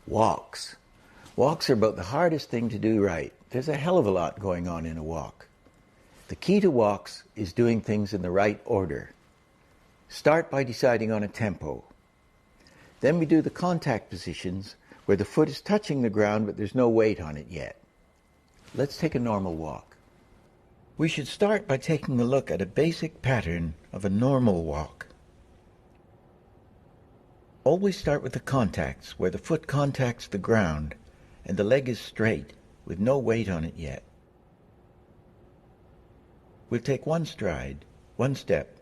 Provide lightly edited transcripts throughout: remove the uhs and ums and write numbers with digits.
Walks. Walks are about the hardest thing to do right. There's a hell of a lot going on in a walk. The key to walks is doing things in the right order. Start by deciding on a tempo. Then we do the contact positions where the foot is touching the ground but there's no weight on it yet. Let's take a normal walk. We should start by taking a look at a basic pattern of a normal walk. Always start with the contacts, where the foot contacts the ground and the leg is straight with no weight on it yet. We'll take one stride, one step.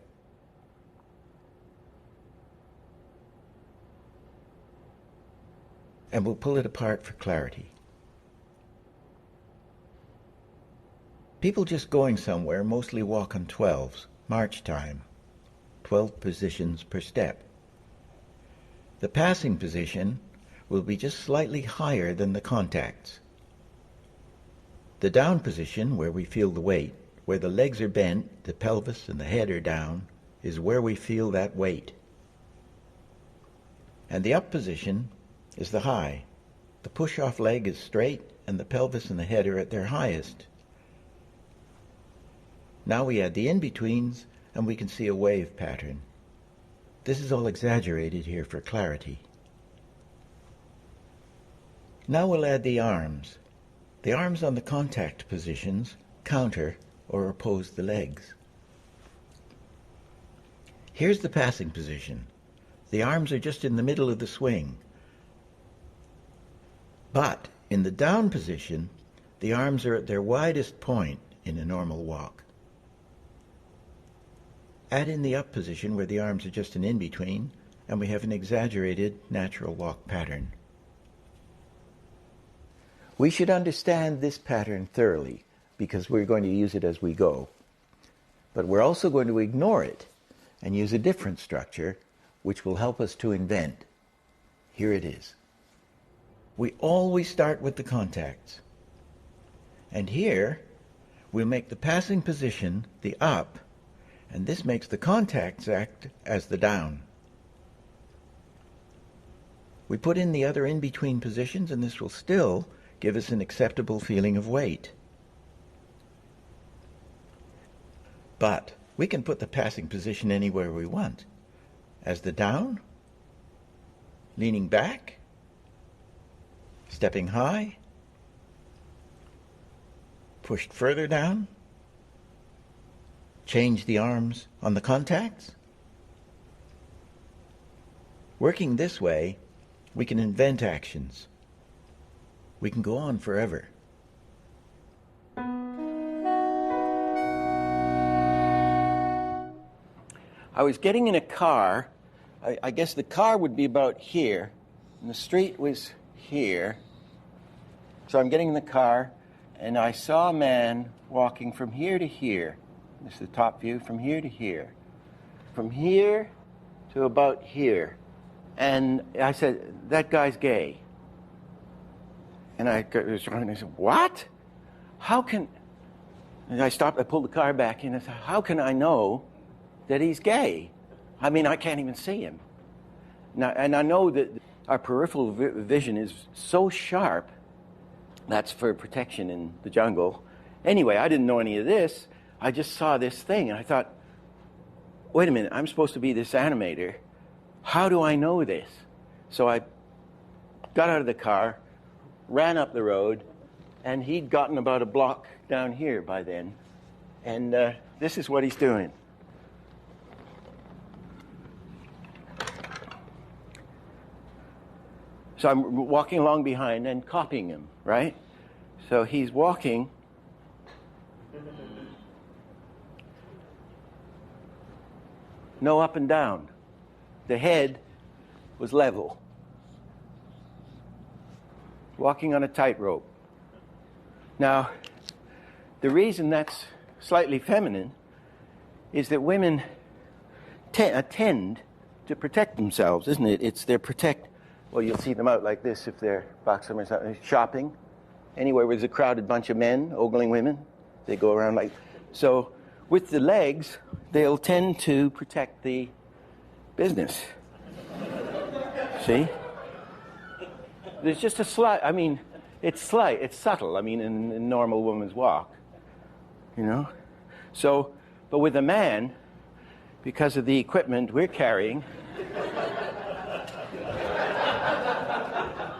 And we'll pull it apart for clarity. People just going somewhere mostly walk on 12s, march time, 12 positions per step. The passing position will be just slightly higher than the contacts. The down position, where we feel the weight, where the legs are bent, the pelvis and the head are down, is where we feel that weight. And the up position is the high. The push-off leg is straight and the pelvis and the head are at their highest. Now we add the in-betweens and we can see a wave pattern. This is all exaggerated here for clarity. Now we'll add the arms. The arms on the contact positions counter or oppose the legs. Here's the passing position. The arms are just in the middle of the swing. But in the down position, the arms are at their widest point in a normal walk. Add in the up position where the arms are just an in-between, and we have an exaggerated natural walk pattern. We should understand this pattern thoroughly because we're going to use it as we go. But we're also going to ignore it and use a different structure which will help us to invent. Here it is. We always start with the contacts. And here we'll make the passing position the up, and this makes the contacts act as the down. We put in the other in-between positions and this will still give us an acceptable feeling of weight. But we can put the passing position anywhere we want. As the down, leaning back, stepping high, pushed further down, change the arms on the contacts. Working this way, we can invent actions. We can go on forever. I was getting in a car. I guess the car would be about here, and the street was here. So I'm getting in the car, and I saw a man walking from here to here. This is the top view, from here to here. From here to about here. And I said, that guy's gay. And I was running, and I said, what? How can... And I stopped, I pulled the car back in, and I said, how can I know that he's gay? I mean, I can't even see him. Now, and I know that our peripheral vision is so sharp, that's for protection in the jungle. Anyway, I didn't know any of this. I just saw this thing, and I thought, wait a minute, I'm supposed to be this animator. How do I know this? So I got out of the car, ran up the road, and he'd gotten about a block down here by then. And this is what he's doing. So I'm walking along behind and copying him, right? So he's walking. No up and down. The head was level. Walking on a tightrope. Now, the reason that's slightly feminine is that women tend to protect themselves, isn't it? It's their protect. Well, you'll see them out like this if they're boxing or shopping. Anywhere where there's a crowded bunch of men ogling women, they go around like... So with the legs, they'll tend to protect the business. See? There's just a slight, I mean, it's slight, it's subtle, I mean, in a normal woman's walk, you know? So, but with a man, because of the equipment we're carrying,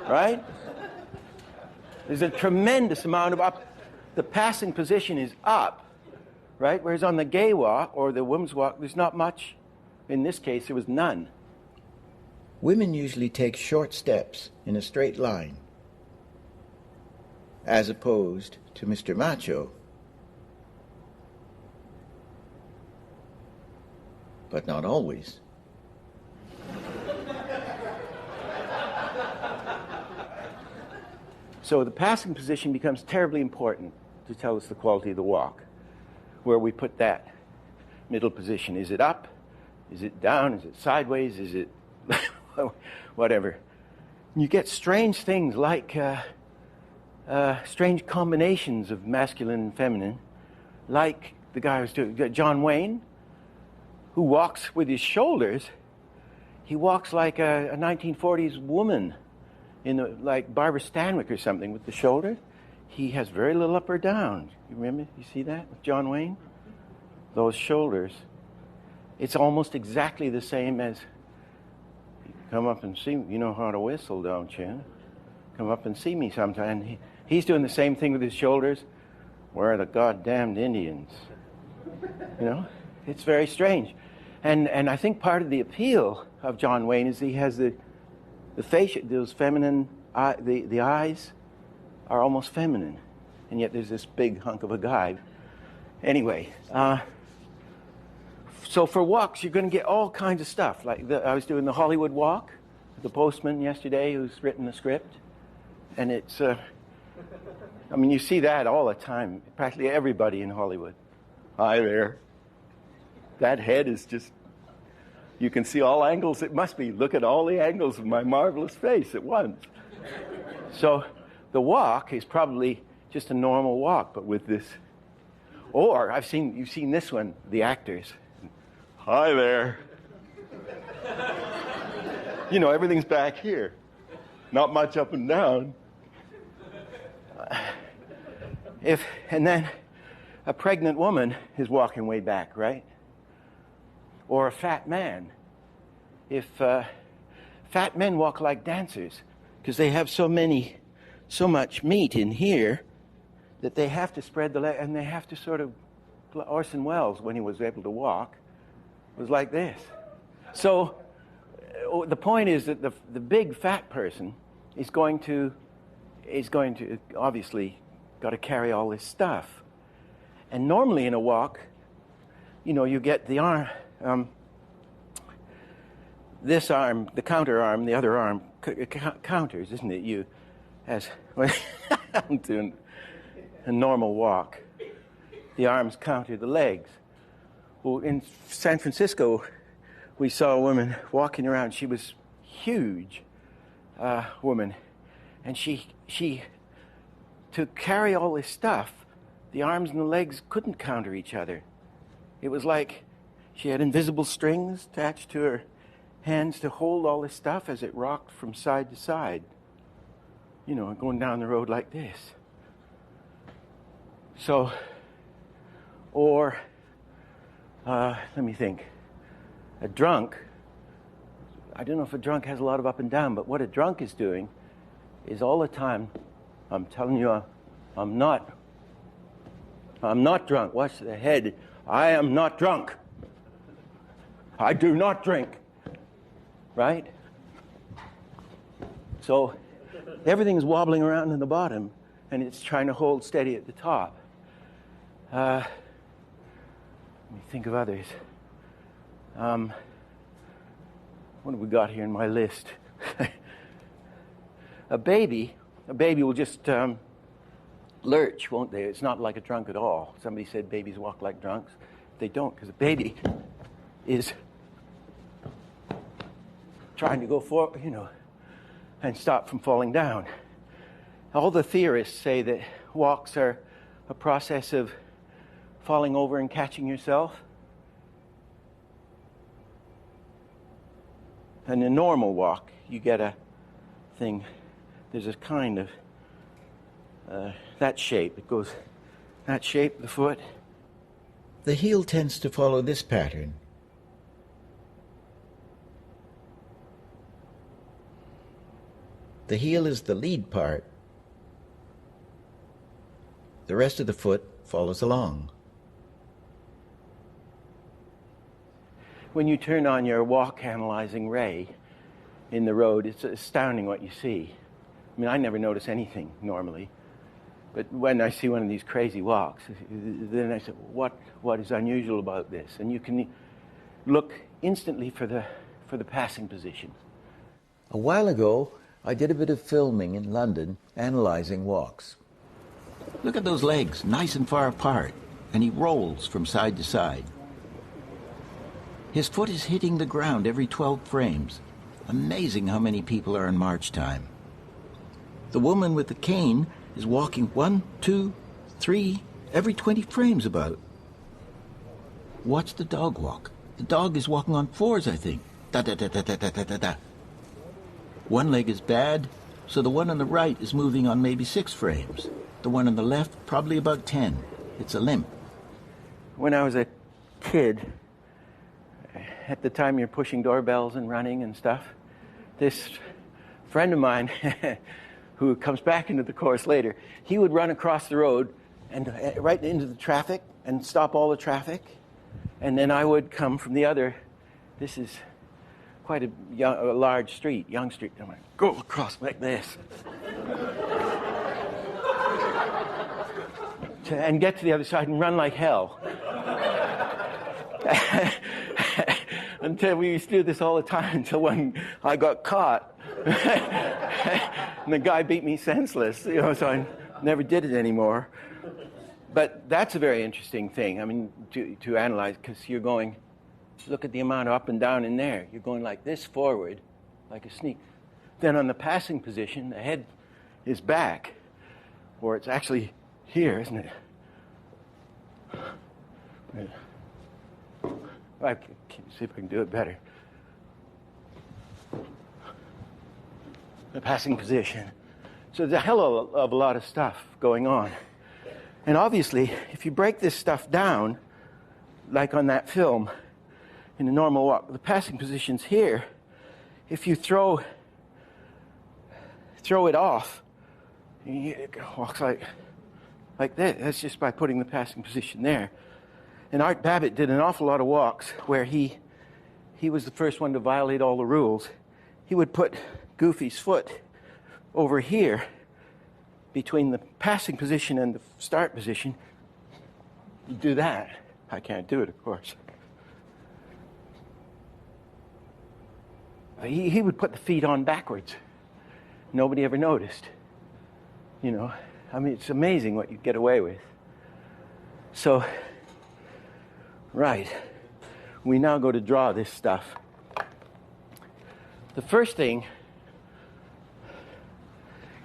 right? There's a tremendous amount of up. The passing position is up, right? Whereas on the gay walk or the woman's walk, there's not much. In this case, there was none. Women usually take short steps in a straight line, as opposed to Mr. Macho. But not always. So the passing position becomes terribly important to tell us the quality of the walk, where we put that middle position. Is it up? Is it down? Is it sideways? Is it whatever? You get strange things like strange combinations of masculine and feminine, like the guy who's doing, John Wayne, who walks with his shoulders. He walks like a 1940s woman, like Barbara Stanwyck or something with the shoulder. He has very little up or down. You remember? You see that with John Wayne? Those shoulders. It's almost exactly the same as, come up and see me. You know how to whistle, don't you? Come up and see me sometime. He's doing the same thing with his shoulders. Where are the goddamned Indians? You know? It's very strange. And I think part of the appeal of John Wayne is he has the facial, those feminine, the eyes are almost feminine. And yet there's this big hunk of a guy. Anyway, so for walks, you're going to get all kinds of stuff. Like I was doing the Hollywood walk, the postman yesterday who's written the script. And it's, I mean, you see that all the time. Practically everybody in Hollywood. Hi there. That head is just, you can see all angles it must be. Look at all the angles of my marvelous face at once. So the walk is probably just a normal walk, but with this. Or you've seen this one, the actors. Hi there. You know, everything's back here. Not much up and down. And then a pregnant woman is walking way back, right? Or a fat man. If fat men walk like dancers, because they have so much meat in here that they have to spread the leg, and they have to sort of. Orson Welles, when he was able to walk, was like this. So the point is that the big fat person is going to obviously got to carry all this stuff, and normally in a walk, you know, you get the arm. This arm, the counter arm, the other arm counters, isn't it? I'm doing a normal walk. The arms counter the legs. Well, in San Francisco, we saw a woman walking around. She was huge, woman, and she to carry all this stuff, the arms and the legs couldn't counter each other. It was like she had invisible strings attached to her hands to hold all this stuff as it rocked from side to side. You know, going down the road like this. So, or, let me think. A drunk, I don't know if a drunk has a lot of up and down, but what a drunk is doing is all the time, I'm telling you, I'm not drunk. Watch the head. I am not drunk. I do not drink. Right? So everything's wobbling around in the bottom, and it's trying to hold steady at the top. Let me think of others. What have we got here in my list? A baby will just lurch, won't they? It's not like a drunk at all. Somebody said babies walk like drunks. They don't, because a baby is trying to go forward, you know, and stop from falling down. All the theorists say that walks are a process of falling over and catching yourself. And a normal walk, you get a thing. there's a kind of that shape. It goes that shape, the foot. The heel tends to follow this pattern. The heel is the lead part. The rest of the foot follows along. When you turn on your walk analyzing ray in the road, it's astounding what you see. I mean, I never notice anything normally. But when I see one of these crazy walks, then I say, what is unusual about this? And you can look instantly for the passing position. A while ago, I did a bit of filming in London, analyzing walks. Look at those legs, nice and far apart, and he rolls from side to side. His foot is hitting the ground every 12 frames. Amazing how many people are in march time. The woman with the cane is walking 1, 2, 3, every 20 frames about. Watch the dog walk. The dog is walking on 4s, I think. Da-da-da-da-da-da-da-da. One leg is bad, so the one on the right is moving on maybe 6 frames. The one on the left, probably about 10. It's a limp. When I was a kid, at the time you're pushing doorbells and running and stuff, this friend of mine who comes back into the course later, he would run across the road and right into the traffic and stop all the traffic. And then I would come from the other. This is quite a large street, young street. I'm like, go across like this. And get to the other side and run like hell. Until we used to do this all the time until when I got caught. And the guy beat me senseless, so I never did it anymore. But that's a very interesting thing, I mean, to analyze, because you're going, look at the amount of up and down in there. You're going like this forward, like a sneak. Then on the passing position, the head is back, or it's actually here, isn't it? I can see if I can do it better. The passing position. So there's a hell of a lot of stuff going on. And obviously, if you break this stuff down, like on that film, in a normal walk, the passing position's here. If you throw it off, it walks like that. That's just by putting the passing position there. And Art Babbitt did an awful lot of walks where he was the first one to violate all the rules. He would put Goofy's foot over here between the passing position and the start position. You do that. I can't do it, of course. He would put the feet on backwards. Nobody ever noticed. I mean, it's amazing what you get away with. So, right, we now go to draw this stuff. The first thing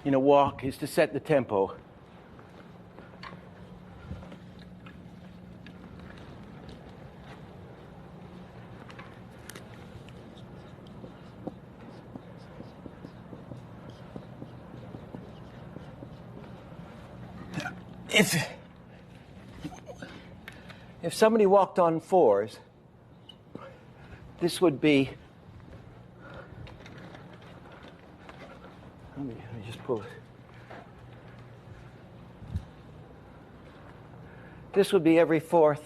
in a walk is to set the tempo. If somebody walked on 4s, this would be, let me just pull it. This would be every fourth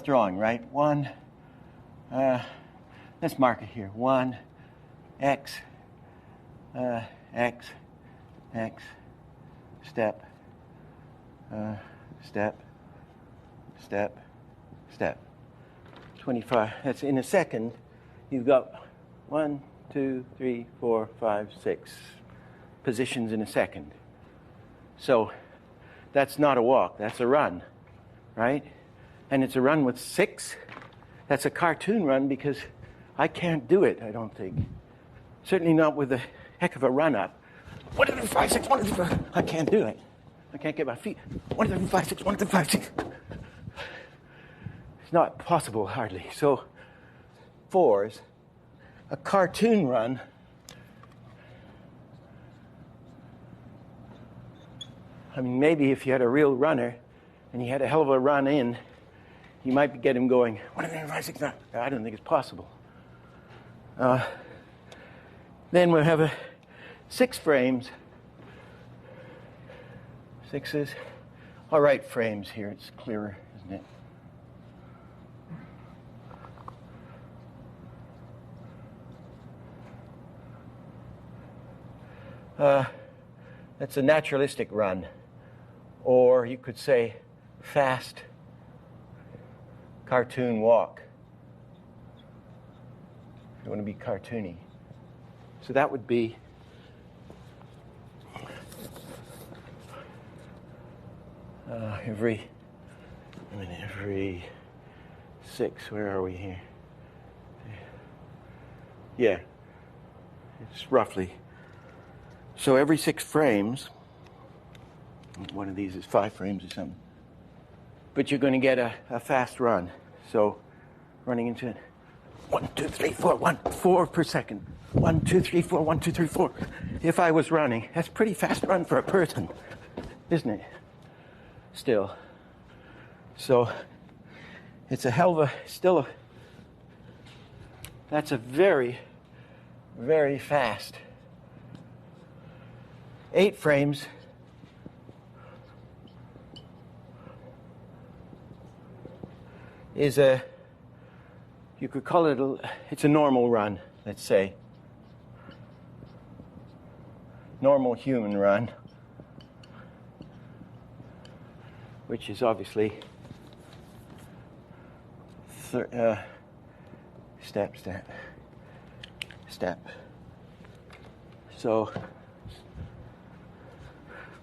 drawing, right? 1, let's mark it here. 1, X, X, X, step, step, step, step. 25. That's in a second. You've got 1, 2, 3, 4, 5, 6 positions in a second. So that's not a walk. That's a run, right? And it's a run with 6. That's a cartoon run because I can't do it, I don't think. Certainly not with a heck of a run-up. 1, 2, 3, 5, 6, 1, 2, 3, 5. I can't do it. I can't get my feet. 1, 2, 3, 5, 6, 1, 2, 5, 6. It's not possible, hardly. So, 4s, a cartoon run, I mean, maybe if you had a real runner and he had a hell of a run in, you might get him going, 1, 2, 3, 4, 5, 6, 7. I don't think it's possible. Then we'll have 6 frames. 6s. All right, frames here. It's clearer, isn't it? That's a naturalistic run. Or you could say fast cartoon walk. If you want to be cartoony. So that would be every 6. Where are we here? Yeah, it's roughly. So every 6 frames, one of these is 5 frames or something, but you're going to get a fast run. So running into it, 1, 2, 3, 4, 1, 4 per second. 1, 2, 3, 4, 1, 2, 3, 4. If I was running, that's a pretty fast run for a person, isn't it? Still. So it's a hell of a, that's a very, very fast. 8 frames is you could call it it's a normal run, let's say. Normal human run, which is obviously step. So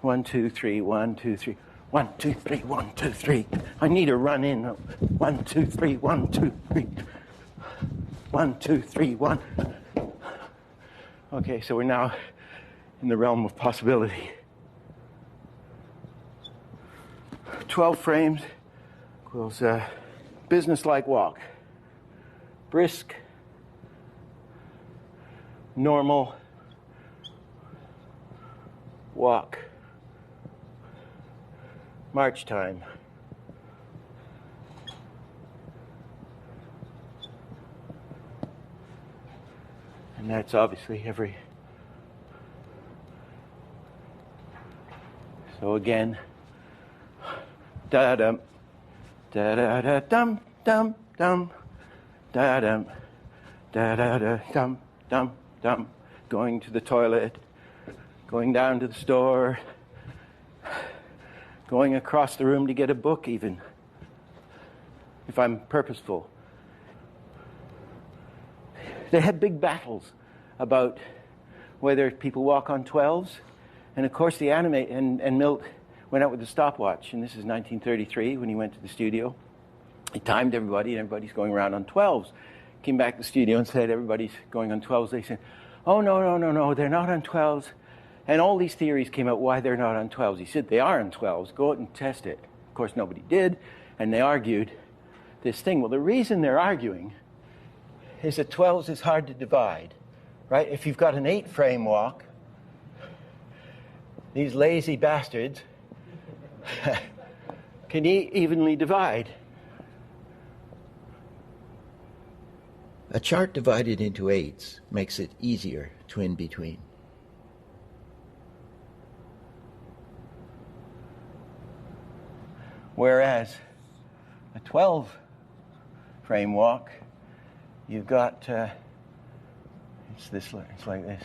1, 2, 3, 1, 2, 3. 1, 2, 3, 1, 2, 3. I need a run in. 1, 2, 3, 1, 2, 3. 1, 2, 3, 1. Okay, so we're now in the realm of possibility. 12 frames equals a business-like walk. Brisk, normal walk. March time. And that's obviously every. So again, da dum, da da da dum dum dum, da dum, da da da dum dum dum. Going to the toilet, going down to the store. Going across the room to get a book, even, if I'm purposeful. They had big battles about whether people walk on 12s. And of course, the and Milt went out with the stopwatch. And this is 1933 when he went to the studio. He timed everybody, and everybody's going around on 12s. Came back to the studio and said, everybody's going on 12s. They said, oh, no, they're not on 12s. And all these theories came out why they're not on 12s. He said, they are on 12s. Go out and test it. Of course, nobody did. And they argued this thing. Well, the reason they're arguing is that 12s is hard to divide, right? If you've got an 8-frame walk, these lazy bastards can evenly divide. A chart divided into 8s makes it easier to in between. Whereas a 12-frame walk, you've got, it's like this.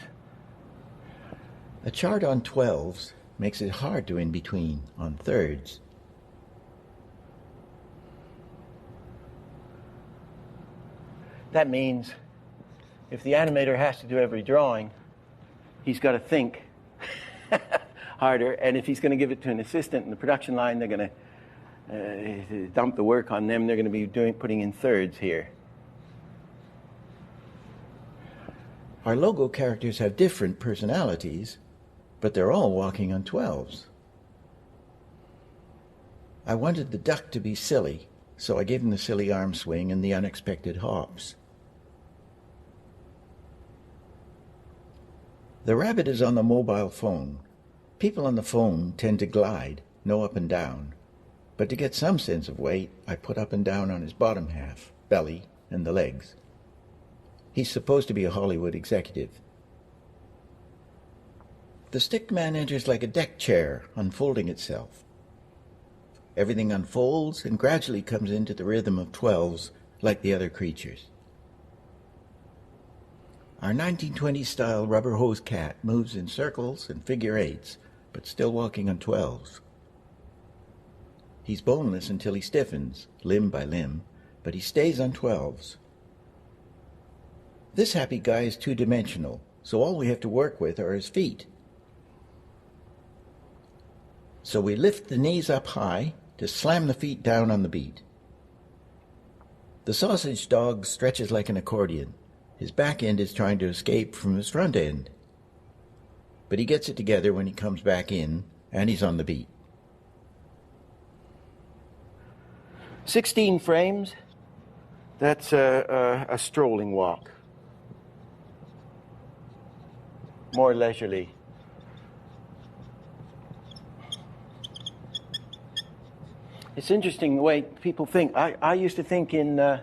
A chart on 12s makes it hard to in between on 3rds. That means if the animator has to do every drawing, he's got to think harder. And if he's going to give it to an assistant in the production line, they're going to dump the work on them. They're going to be putting in 3rds here. Our logo characters have different personalities, but they're all walking on 12s. I wanted the duck to be silly, so I gave him the silly arm swing and the unexpected hops. The rabbit is on the mobile phone. People on the phone tend to glide, no up and down. But to get some sense of weight, I put up and down on his bottom half, belly, and the legs. He's supposed to be a Hollywood executive. The stick man enters like a deck chair, unfolding itself. Everything unfolds and gradually comes into the rhythm of 12s, like the other creatures. Our 1920s-style rubber hose cat moves in circles and figure eights, but still walking on 12s. He's boneless until he stiffens, limb by limb, but he stays on 12s. This happy guy is two-dimensional, so all we have to work with are his feet. So we lift the knees up high to slam the feet down on the beat. The sausage dog stretches like an accordion. His back end is trying to escape from his front end. But he gets it together when he comes back in, and he's on the beat. 16 frames, that's a strolling walk. More leisurely. It's interesting the way people think. I used to think in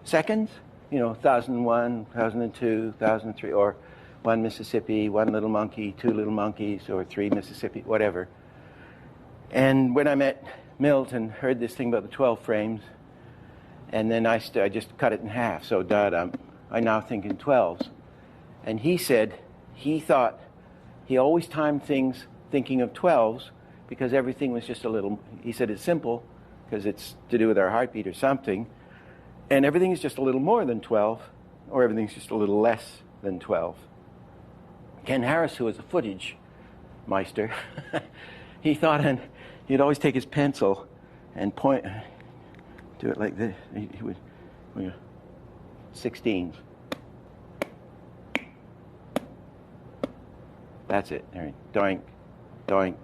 seconds, 1001, 1002, 1003, or one Mississippi, one little monkey, two little monkeys, or three Mississippi, whatever. And when I met Milton, heard this thing about the 12 frames, and then I just cut it in half. So I now think in 12s. And he said he thought he always timed things thinking of 12s because everything was just a little, he said it's simple because it's to do with our heartbeat or something, and everything is just a little more than 12, or everything's just a little less than 12. Ken Harris, who was a footage meister, he thought he'd always take his pencil and point, do it like this. He would, 16s. That's it. There, doink, doink,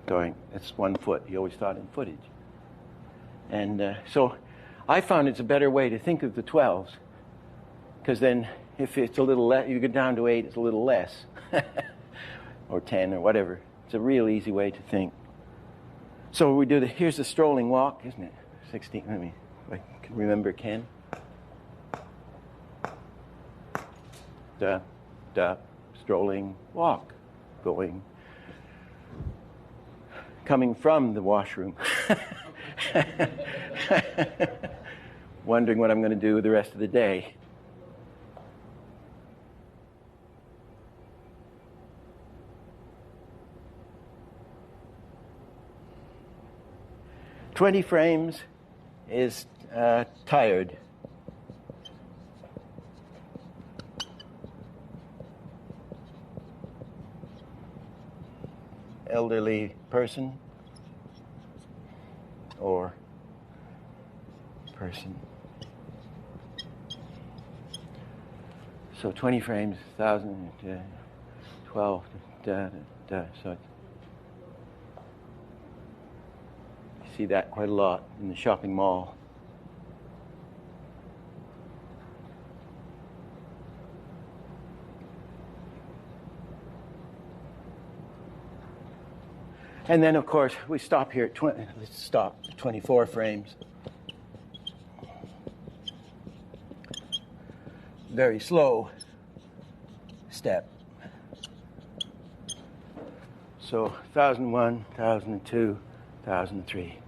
doink. That's 1 foot. He always thought in footage. And so I found it's a better way to think of the 12s, because then if it's a little less, you go down to 8, it's a little less, or 10 or whatever. It's a real easy way to think. So we do here's the strolling walk, isn't it? 16, if I can remember Ken. Strolling walk, going, coming from the washroom, wondering what I'm going to do the rest of the day. "20 frames is tired. Elderly person or person. So 20 frames, 1,000, 12, so you see that quite a lot in the shopping mall. And then, of course, we stop here at 20. Let's stop at 24 frames. Very slow step. So 1,001, 1,002, 1,003,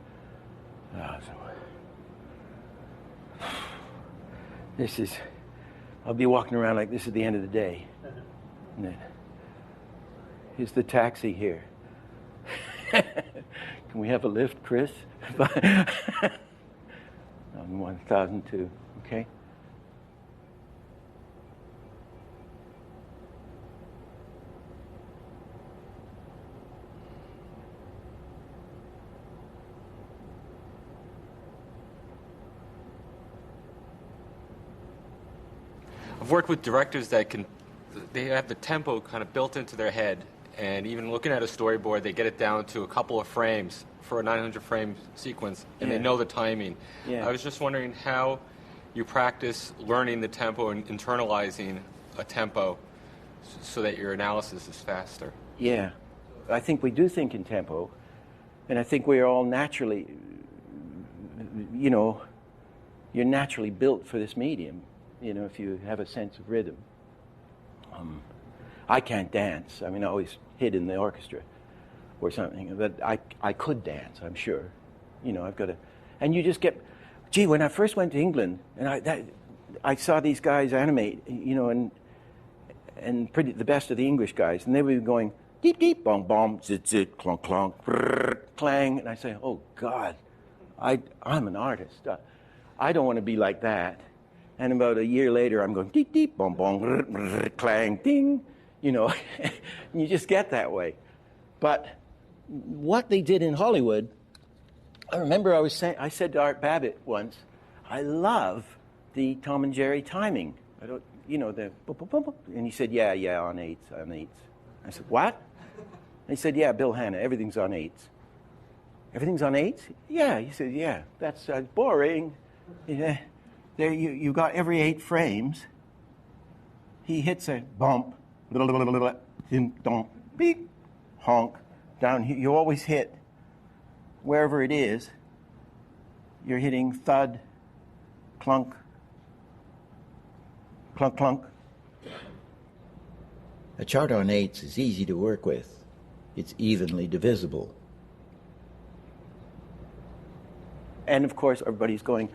1,001. This is, I'll be walking around like this at the end of the day. Here's the taxi here. Can we have a lift, Chris? 1,002, okay? I've worked with directors that they have the tempo kind of built into their head. And even looking at a storyboard, they get it down to a couple of frames for a 900-frame sequence, and they know the timing. Yeah. I was just wondering how you practice learning the tempo and internalizing a tempo so that your analysis is faster. Yeah. I think we do think in tempo, and I think we're all naturally, you're naturally built for this medium, if you have a sense of rhythm. I can't dance. I mean, I always hid in the orchestra or something, but I could dance, I'm sure. I've got to, and you just get, when I first went to England, and I saw these guys animate, and the best of the English guys, and they were going, deep, deep, bong, bong, zit, zit, clonk, clonk, brrr, clang, and I say, oh, God, I'm an artist. I don't want to be like that. And about a year later, I'm going, deep, deep, bong, bong, brrr, brrr, clang, ding, and you just get that way. But what they did in Hollywood, I remember I said to Art Babbitt once, I love the Tom and Jerry timing. I don't, the boop, boop, boop, boop. And he said, yeah, on eights. I said, what? And he said, yeah, Bill Hanna, everything's on eights. Everything's on eights? Yeah. He said, yeah, that's boring. Yeah. There, you got every 8 frames. He hits a bump, beep, honk, down here. You always hit wherever it is. You're hitting thud, clunk, clunk, clunk. A chart on eights is easy to work with. It's evenly divisible. And of course, everybody's going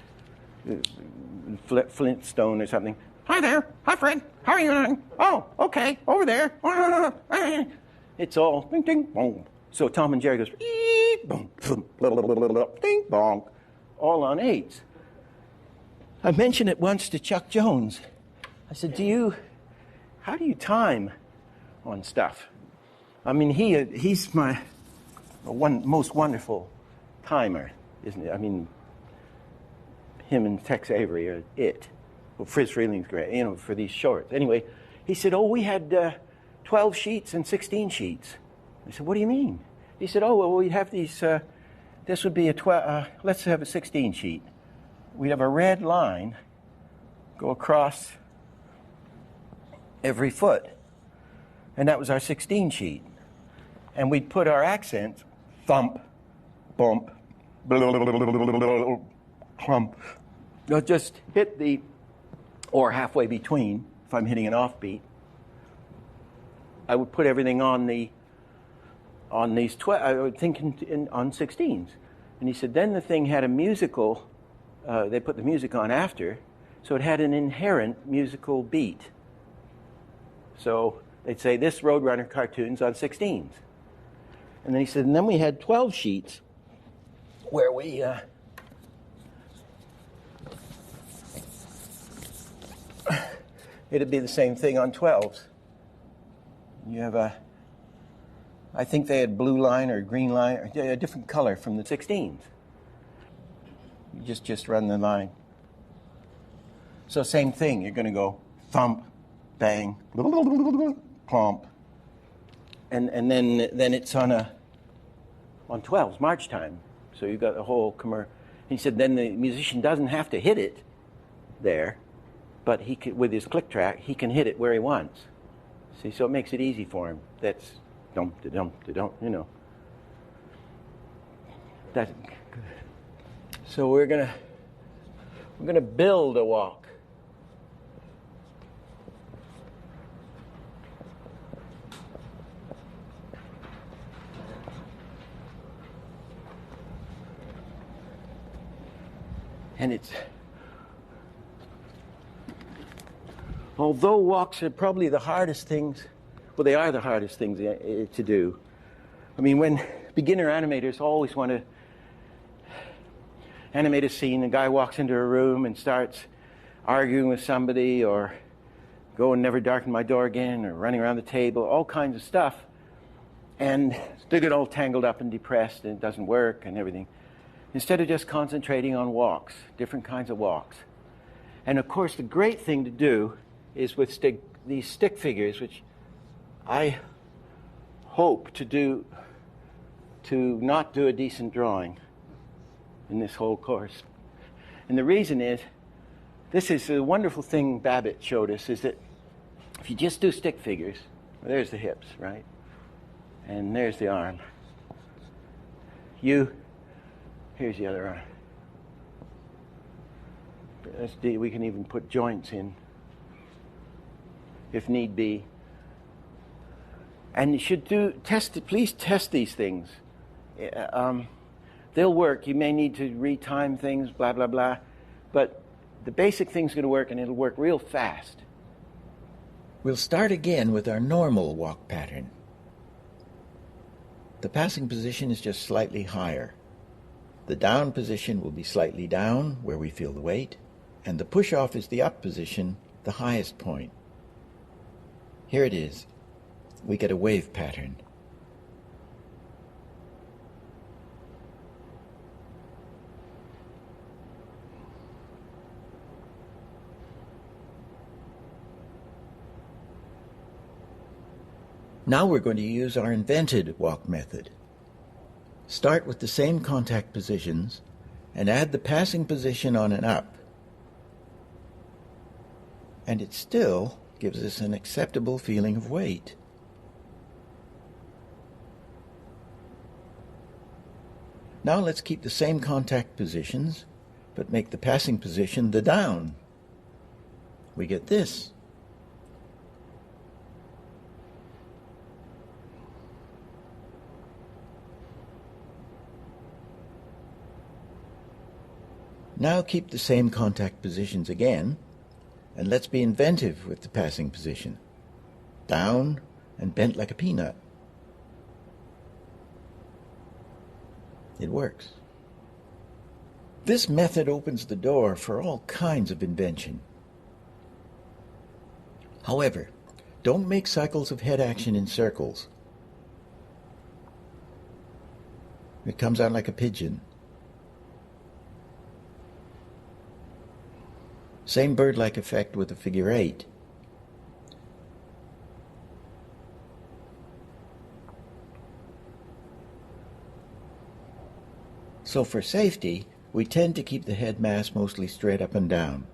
Flintstone or something. Hi there. Hi, Fred. How are you doing? Oh, okay. Over there. It's all ding, ding, bong. So Tom and Jerry goes, boom, ding, bong, all on eights. I mentioned it once to Chuck Jones. I said, how do you time on stuff? I mean, he's my most wonderful timer, isn't it? I mean, him and Tex Avery are it. Well, Fritz Freeling's great, for these shorts. Anyway, he said, we had 12 sheets and 16 sheets. I said, what do you mean? He said, well, we'd have these, this would be let's have a 16 sheet. We'd have a red line go across every foot. And that was our 16 sheet. And we'd put our accents, thump, bump, clump. Just hit or halfway between, if I'm hitting an offbeat. I would put everything on these I would think on 16s. And he said, then the thing had a musical, they put the music on after, so it had an inherent musical beat. So they'd say, this Roadrunner cartoon's on 16s. And then he said, and then we had 12 sheets where we, it'd be the same thing on 12s. You have I think they had blue line or green line, or a different color from the 16s. You just run the line. So same thing, you're going to go thump, bang, clomp, and then it's on 12s, march time. So you've got the whole commercial. He said then the musician doesn't have to hit it there, but he can, with his click track, he can hit it where he wants. See, so it makes it easy for him. That's dum-da-dum-da-dum, That. So we're gonna build a walk. And although walks are probably the hardest things, well, they are the hardest things to do. I mean, when beginner animators always want to animate a scene, a guy walks into a room and starts arguing with somebody, or go and never darken my door again, or running around the table, all kinds of stuff. And they get all tangled up and depressed, and it doesn't work and everything. Instead of just concentrating on walks, different kinds of walks. And of course, the great thing to do is with these stick figures, which I hope to not do a decent drawing in this whole course. And the reason is, this is a wonderful thing Babbitt showed us, is that if you just do stick figures, there's the hips, right? And there's the arm. Here's the other arm. We can even put joints in if need be. And you should please test these things. They'll work. You may need to retime things, blah, blah, blah. But the basic thing's going to work, and it'll work real fast. We'll start again with our normal walk pattern. The passing position is just slightly higher. The down position will be slightly down, where we feel the weight, and the push-off is the up position, the highest point. Here it is. We get a wave pattern. Now we're going to use our invented walk method. Start with the same contact positions and add the passing position on an up. And it still gives us an acceptable feeling of weight. Now let's keep the same contact positions, but make the passing position the down. We get this. Now keep the same contact positions again, and let's be inventive with the passing position. Down and bent like a peanut. It works. This method opens the door for all kinds of invention. However, don't make cycles of head action in circles. It comes out like a pigeon. Same bird-like effect with a figure 8. So for safety, we tend to keep the head mass mostly straight up and down.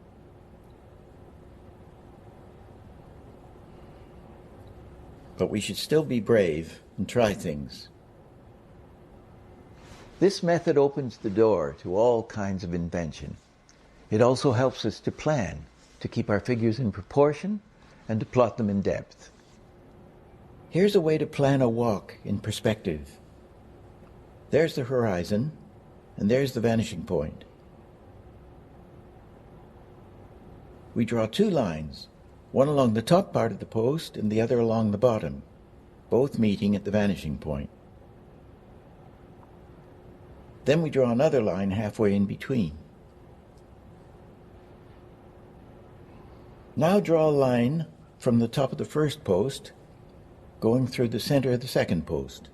But we should still be brave and try things. This method opens the door to all kinds of invention. It also helps us to plan, to keep our figures in proportion, and to plot them in depth. Here's a way to plan a walk in perspective. There's the horizon, and there's the vanishing point. We draw two lines, one along the top part of the post and the other along the bottom, both meeting at the vanishing point. Then we draw another line halfway in between. Now draw a line from the top of the first post going through the center of the second post.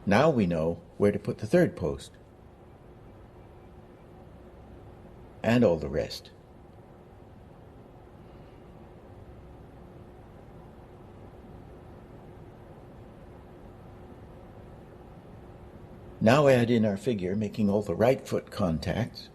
Now we know where to put the third post. And all the rest. Now add in our figure, making all the right foot contacts.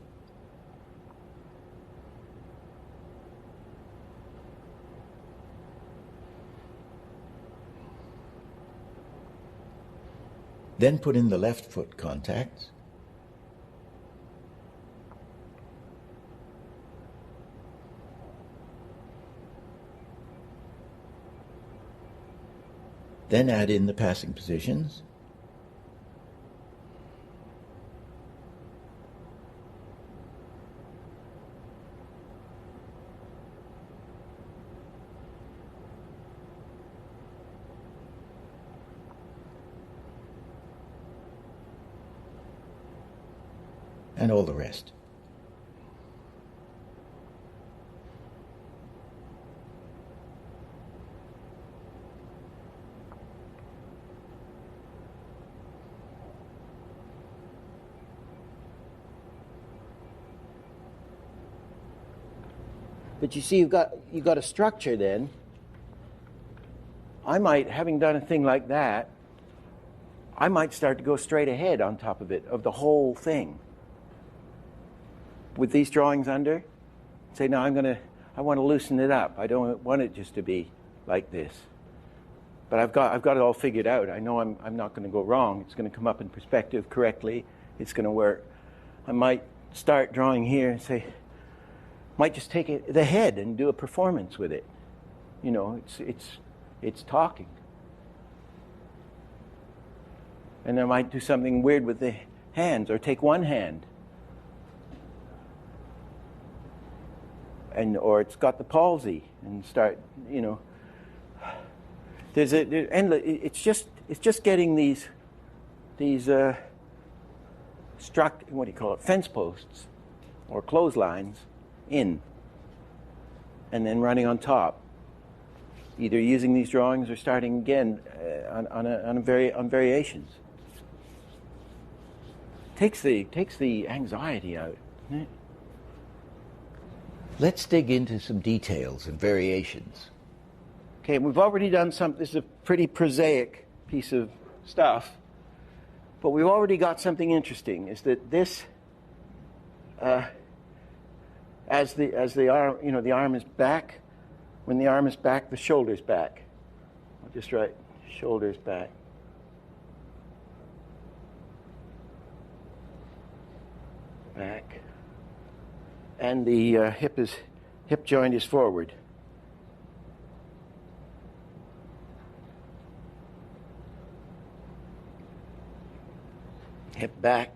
Then put in the left foot contacts. Then add in the passing positions. And all the rest. But you see, you've got a structure then. I might, having done a thing like that, I might start to go straight ahead on top of it, of the whole thing. With these drawings under, Say, no, I want to loosen it up. I don't want it just to be like this. But I've got it all figured out. I know I'm not going to go wrong. It's going to come up in perspective correctly. It's going to work. I might start drawing here and say, might just take the head and do a performance with it. You know, it's talking. And I might do something weird with the hands, or take one hand. Or it's got the palsy, and start, you know. It's just getting these what do you call it, fence posts or clotheslines in, and then running on top, either using these drawings or starting again on variations. Takes the anxiety out. Isn't it? Let's dig into some details and variations. Okay, we've already done this is a pretty prosaic piece of stuff, but we've already got something interesting, is that this, as the arm, you know, the arm is back, when the arm is back, the shoulder's back. I'll just write shoulders back. Back. And the hip joint is forward. Hip back,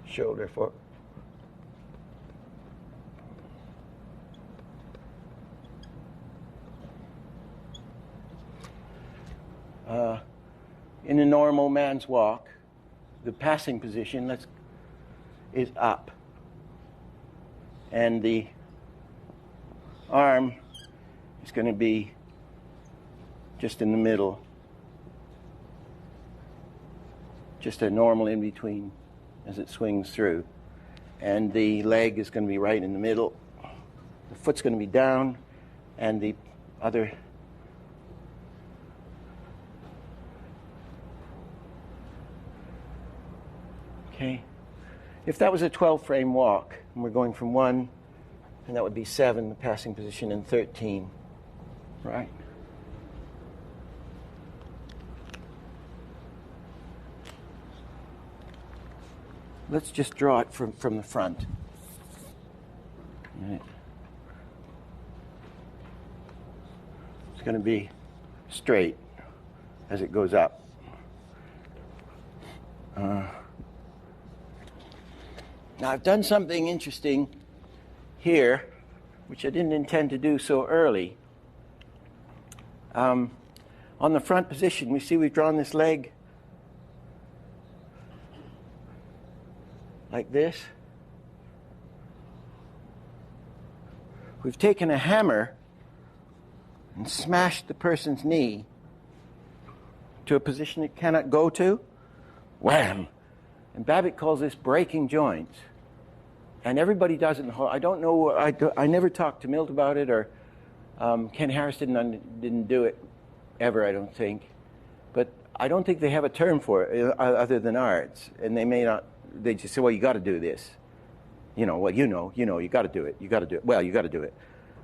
shoulder forward. In a normal man's walk, the passing position is up, and the arm is going to be just in the middle. Just a normal in between as it swings through. And the leg is going to be right in the middle. The foot's going to be down, and the other okay. If that was a 12-frame walk, and we're going from 1, and that would be 7, the passing position, and 13, right? Let's just draw it from the front. Right. It's going to be straight as it goes up. Now I've done something interesting here, which I didn't intend to do so early. On the front position, we see we've drawn this leg like this. We've taken a hammer and smashed the person's knee to a position it cannot go to. Wham! And Babbitt calls this breaking joints. And everybody does it in the whole. I don't know. I never talked to Milt about it, or Ken Harris didn't do it ever, I don't think. But I don't think they have a term for it other than arts. And they may not. They just say, well, you got to do this. You know, well, you got to do it. You got to do it. Well, you got to do it.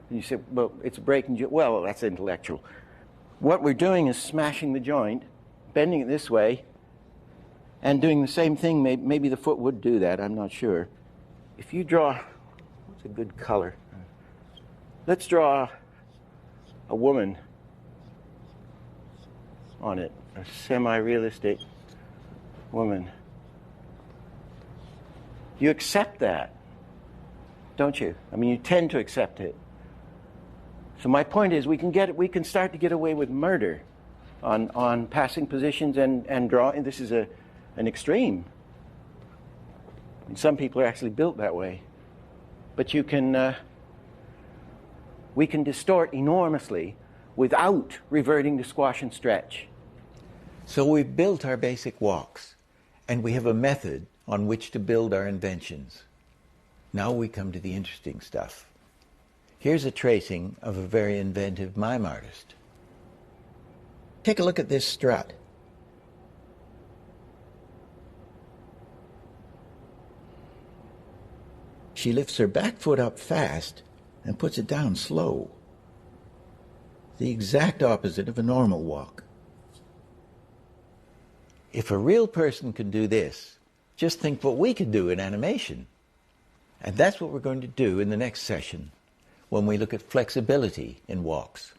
And you say, well, it's a breaking joint. Well, that's intellectual. What we're doing is smashing the joint, bending it this way, and doing the same thing. Maybe the foot would do that. I'm not sure. If you draw, what's a good color? Let's draw a woman on it, a semi-realistic woman. You accept that, don't you? I mean, you tend to accept it. So my point is, we can start to get away with murder on passing positions and drawing. This is an extreme. I mean, some people are actually built that way, but we can distort enormously without reverting to squash and stretch. So we've built our basic walks, and we have a method on which to build our inventions. Now we come to the interesting stuff. Here's a tracing of a very inventive mime artist. Take a look at this strut. she lifts her back foot up fast and puts it down slow. The exact opposite of a normal walk. If a real person can do this, just think what we could do in animation. And that's what we're going to do in the next session when we look at flexibility in walks.